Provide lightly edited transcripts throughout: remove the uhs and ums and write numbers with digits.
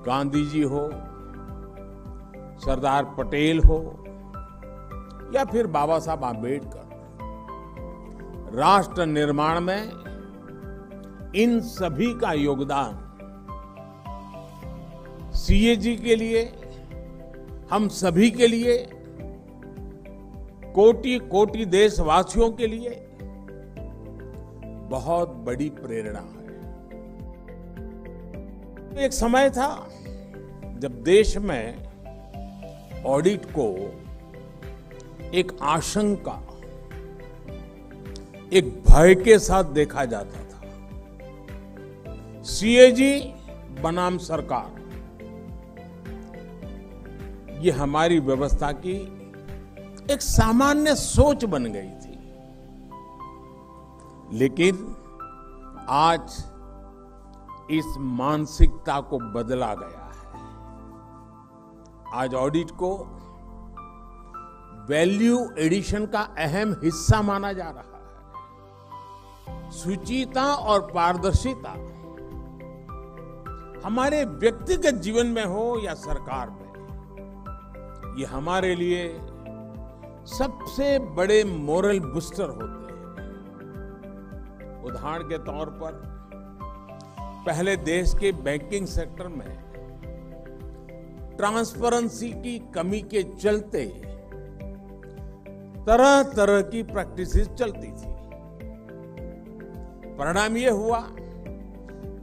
गांधी जी हो, सरदार पटेल हो या फिर बाबा साहब आम्बेडकर, राष्ट्र निर्माण में इन सभी का योगदान सीएजी के लिए, हम सभी के लिए, कोटि कोटि देशवासियों के लिए बहुत बड़ी प्रेरणा है। एक समय था जब देश में ऑडिट को एक आशंका, एक भय के साथ देखा जाता था। सीएजी बनाम सरकार, ये हमारी व्यवस्था की एक सामान्य सोच बन गई थी। लेकिन आज इस मानसिकता को बदला गया है। आज ऑडिट को वैल्यू एडिशन का अहम हिस्सा माना जा रहा है। शुचिता और पारदर्शिता हमारे व्यक्तिगत जीवन में हो या सरकार में, ये हमारे लिए सबसे बड़े मोरल बूस्टर होते हैं। उदाहरण के तौर पर पहले देश के बैंकिंग सेक्टर में ट्रांसपेरेंसी की कमी के चलते तरह तरह की प्रैक्टिसेस चलती थी। परिणाम यह हुआ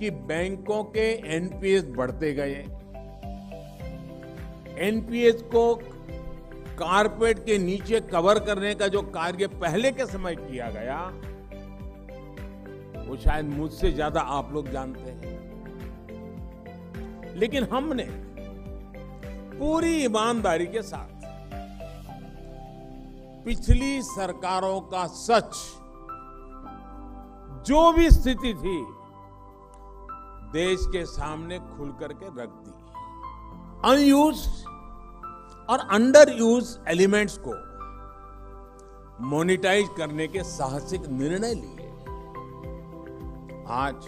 कि बैंकों के एनपीएस बढ़ते गए। एनपीएस को कारपेट के नीचे कवर करने का जो कार्य पहले के समय किया गया, वो शायद मुझसे ज्यादा आप लोग जानते हैं। लेकिन हमने पूरी ईमानदारी के साथ पिछली सरकारों का सच, जो भी स्थिति थी, देश के सामने खुल करके रख दी। अनयूज्ड और अंडर यूज एलिमेंट्स को मोनेटाइज करने के साहसिक निर्णय लिए। आज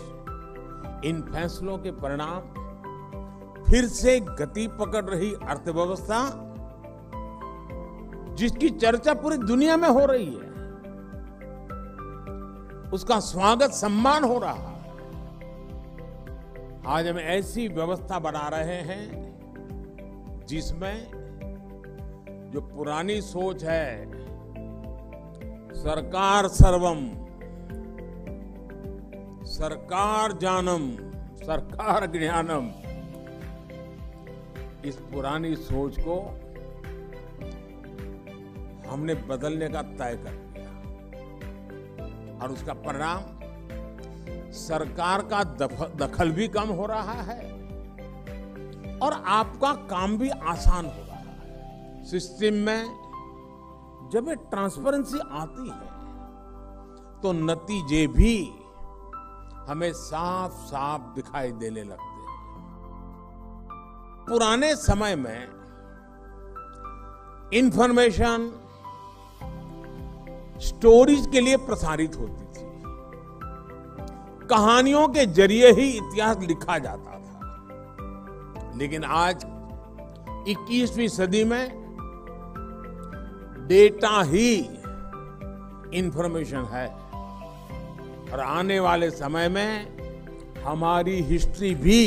इन फैसलों के परिणाम फिर से गति पकड़ रही अर्थव्यवस्था, जिसकी चर्चा पूरी दुनिया में हो रही है, उसका स्वागत सम्मान हो रहा है। आज हम ऐसी व्यवस्था बना रहे हैं जिसमें जो पुरानी सोच है, सरकार सर्वम, सरकार जानम, सरकार ज्ञानम, इस पुरानी सोच को हमने बदलने का तय कर दिया। और उसका परिणाम सरकार का दखल भी कम हो रहा है और आपका काम भी आसान हो रहा है। सिस्टम में जब ये ट्रांसपेरेंसी आती है तो नतीजे भी हमें साफ साफ दिखाई देने लगते हैं। पुराने समय में इंफॉर्मेशन स्टोरीज के लिए प्रसारित होती थी, कहानियों के जरिए ही इतिहास लिखा जाता था। लेकिन आज 21वीं सदी में डेटा ही इंफॉर्मेशन है और आने वाले समय में हमारी हिस्ट्री भी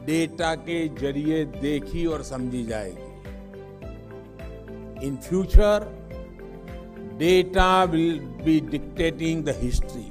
डेटा के जरिए देखी और समझी जाएगी। In future, data will be dictating the history.